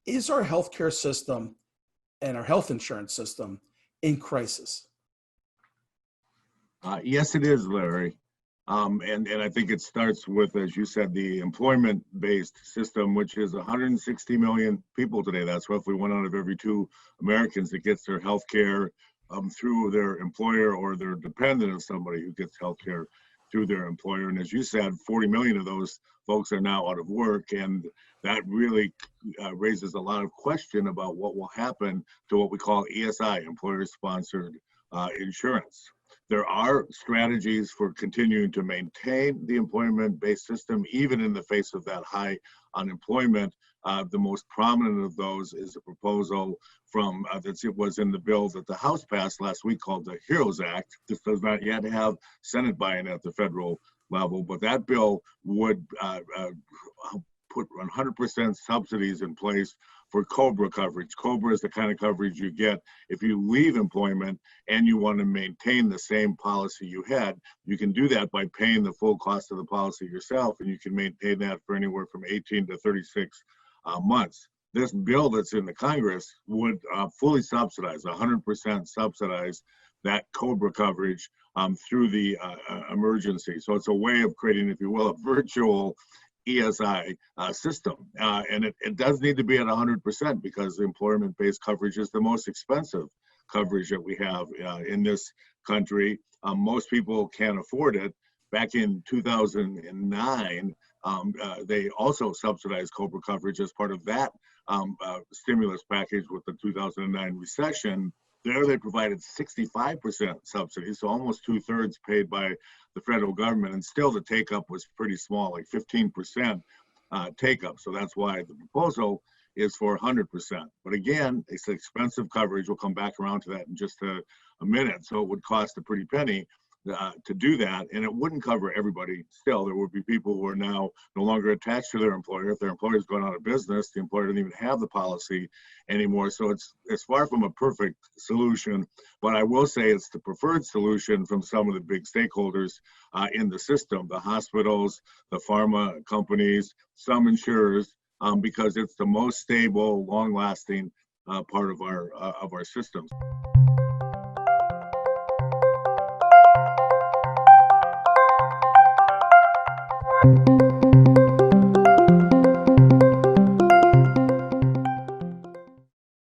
Is our healthcare system and our health insurance system in crisis? Yes, it is, Larry. And I think it starts with, as you said, the employment-based system, which is 160 million people today. That's roughly 1 out of every 2 Americans that gets their health care through their employer, or they're dependent of somebody who gets health care through their employer. And as you said, 40 million of those folks are now out of work. And that really raises a lot of question about what will happen to what we call ESI, employer-sponsored insurance. There are strategies for continuing to maintain the employment-based system, even in the face of that high unemployment. The most prominent of those is a proposal from that was in the bill that the House passed last week called the HEROES Act. This does not yet have Senate buy-in at the federal level, but that bill would put 100% subsidies in place for COBRA coverage. COBRA is the kind of coverage you get if you leave employment and you want to maintain the same policy you had. You can do that by paying the full cost of the policy yourself, and you can maintain that for anywhere from 18 to 36 months. This bill that's in the Congress would fully subsidize, 100% subsidize that COBRA coverage through the emergency. So it's a way of creating, if you will, a virtual ESI system. And it does need to be at 100% because employment-based coverage is the most expensive coverage that we have in this country. Most people can't afford it. Back in 2009, they also subsidized COBRA coverage as part of that stimulus package with the 2009 recession. There they provided 65% subsidy, so almost 2/3 paid by the federal government, and still the take-up was pretty small, like 15% take-up. So that's why the proposal is for 100%. But again, it's expensive coverage. We'll come back around to that in just a minute. So it would cost a pretty penny to do that, and it wouldn't cover everybody. Still, there would be people who are now no longer attached to their employer. If their employer's gone out of business, the employer doesn't even have the policy anymore. So it's far from a perfect solution, but I will say it's the preferred solution from some of the big stakeholders in the system, the hospitals, the pharma companies, some insurers, because it's the most stable, long-lasting part of our systems.